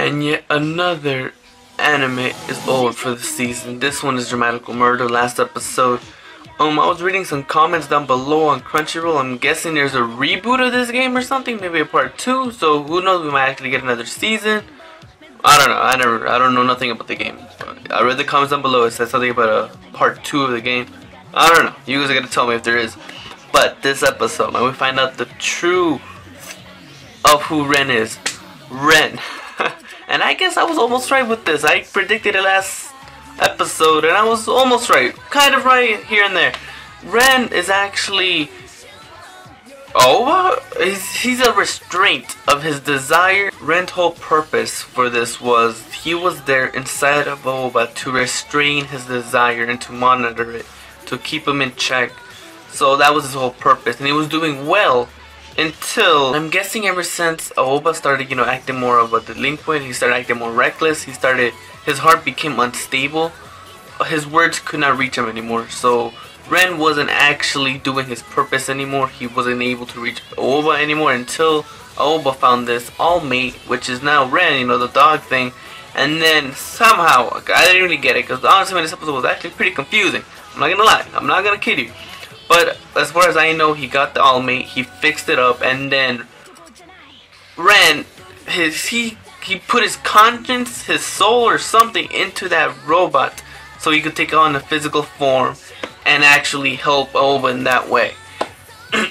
And yet another anime is over for the season. This one is DRAMAtical Murder. Last episode, I was reading some comments down below on Crunchyroll. I'm guessing there's a reboot of this game or something, maybe a part 2. So who knows? We might actually get another season. I don't know. I don't know nothing about the game. I read the comments down below. It said something about a part 2 of the game. I don't know. You guys are gonna tell me if there is. But this episode, man, we find out the truth of who Ren is. Ren. And I guess I was almost right with this. I predicted it last episode and I was almost right. Kind of right here and there. Ren is actually... he's a restraint of his desire. Ren's whole purpose for this was he was there inside of Oba to restrain his desire and to monitor it, to keep him in check. So that was his whole purpose, and he was doing well until, I'm guessing, ever since Aoba started, acting more of a delinquent. He started acting more reckless. His heart became unstable. His words could not reach him anymore. So Ren wasn't actually doing his purpose anymore. He wasn't able to reach Aoba anymore until Aoba found this all-mate, which is now Ren, the dog thing. And then somehow, I didn't really get it, because honestly, this episode was actually pretty confusing. I'm not gonna lie. I'm not gonna kid you. But as far as I know, he got the all-mate, he fixed it up, and then Ren, he put his conscience, his soul or something into that robot so he could take on a physical form and actually help Aoba in that way.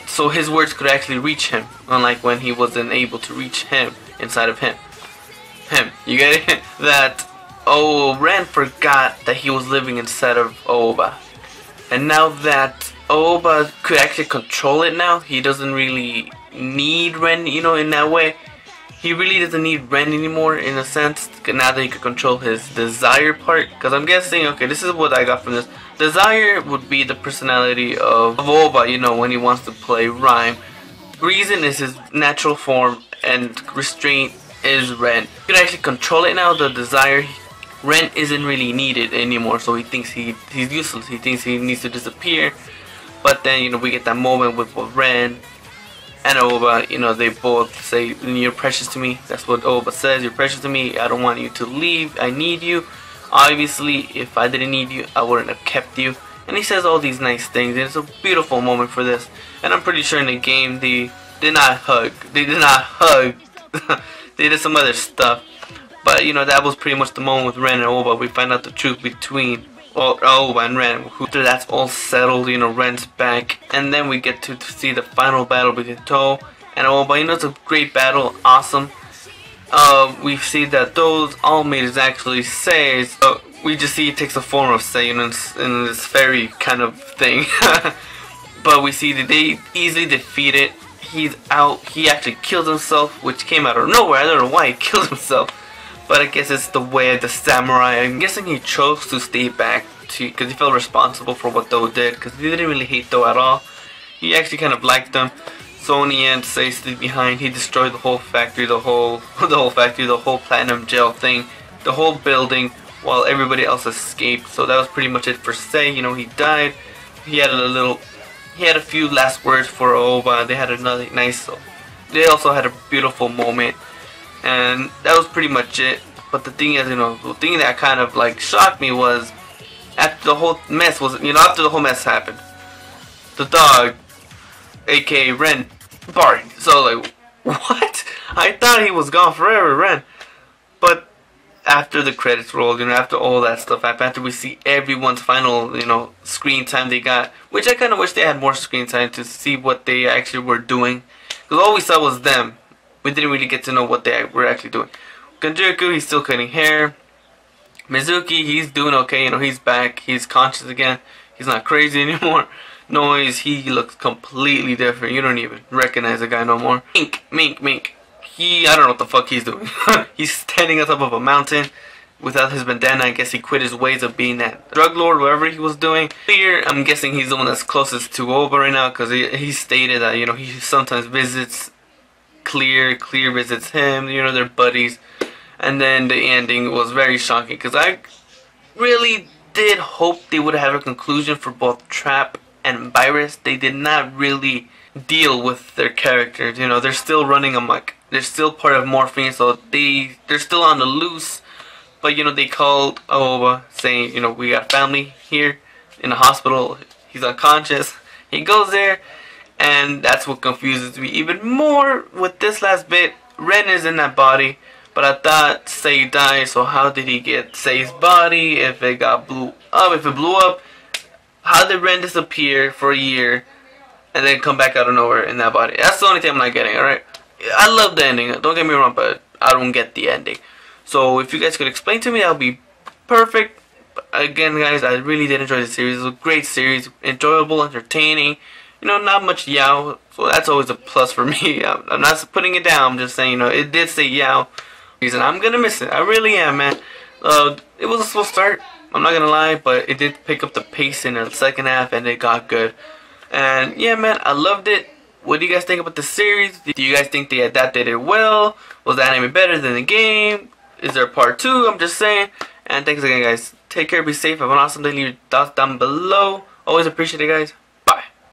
So his words could actually reach him, unlike when he wasn't able to reach him inside of him. You get it? Ren forgot that he was living inside of Aoba. And now that Aoba could actually control it now, he doesn't really need Ren, in that way. He really doesn't need Ren anymore, in a sense, now that he can control his desire part. Because I'm guessing, okay, this is what I got from this. Desire would be the personality of Aoba, when he wants to play rhyme. Reason is his natural form, and restraint is Ren. He can actually control it now, the desire. Ren isn't really needed anymore, so he thinks he's useless. He thinks he needs to disappear. But then, we get that moment with Ren and Aoba, they both say, "You're precious to me." That's what Aoba says, "You're precious to me. I don't want you to leave. I need you. Obviously, if I didn't need you, I wouldn't have kept you." And he says all these nice things, and it's a beautiful moment for this. And I'm pretty sure in the game, they did not hug. They did not hug. They did some other stuff. But, that was pretty much the moment with Ren and Aoba. We find out the truth between Aoba and Ren. After that's all settled, Ren's back. And then we get to see the final battle between Toh and Aoba. It's a great battle. Awesome. We see that those all-mates actually says, we just see it takes the form of Sei, in this fairy kind of thing. But we see that they easily defeat it. He's out. He actually kills himself, which came out of nowhere. I don't know why he killed himself. But I guess it's the way of the samurai. I'm guessing he chose to stay back because he felt responsible for what Do did. Because he didn't really hate Do at all. He actually kind of liked him. So in the end, Sei stayed behind. He destroyed the whole factory, the whole platinum gel thing, the whole building, while everybody else escaped. So that was pretty much it for Sei. He died. He had a few last words for Aoba. They had another nice. They also had a beautiful moment. And that was pretty much it. But the thing is, the thing that kind of shocked me was after the whole mess happened, the dog, aka Ren, barked. So what? I thought he was gone forever, Ren. But after the credits rolled, after all that stuff happened, after we see everyone's final, screen time they got, which I kind of wish they had more screen time to see what they actually were doing, because all we saw was them. We didn't really get to know what they were actually doing. Kanjuku, he's still cutting hair. Mizuki, he's doing okay. He's back. He's conscious again. He's not crazy anymore. Noise, he looks completely different. You don't even recognize the guy no more. Mink. I don't know what the fuck he's doing. He's standing on top of a mountain without his bandana. I guess he quit his ways of being that drug lord, whatever he was doing. Here, I'm guessing he's the one that's closest to Oba right now, because he stated that, he sometimes visits Clear visits him, they're buddies. And then the ending was very shocking, because I really did hope they would have a conclusion for both Trap and Virus. They did not really deal with their characters. You know, they're still running amok. They're still part of Morphine, so they're still on the loose. But you know, they called Aoba saying, you know, we got family here in the hospital. He's unconscious. He goes there, and that's what confuses me even more with this last bit. Ren is in that body, but I thought Sei died, so how did he get Sei's body? If it blew up, how did Ren disappear for a year and then come back out of nowhere in that body? That's the only thing I'm not getting, alright? I love the ending, don't get me wrong, but I don't get the ending. So if you guys could explain to me, that would be perfect. Again, guys, I really did enjoy the series. It was a great series, enjoyable, entertaining. You know, not much Yao, so that's always a plus for me. I'm not putting it down, I'm just saying, you know, it did say Yao. And I'm gonna miss it. I really am, man. It was a slow start, I'm not gonna lie, but it did pick up the pace in the second half, and it got good. And yeah, man, I loved it. What do you guys think about the series? Do you guys think they adapted it well? Was the anime better than the game? Is there a part 2? I'm just saying. And thanks again, guys. Take care, be safe, have an awesome day. Leave your thoughts down below. Always appreciate it, guys.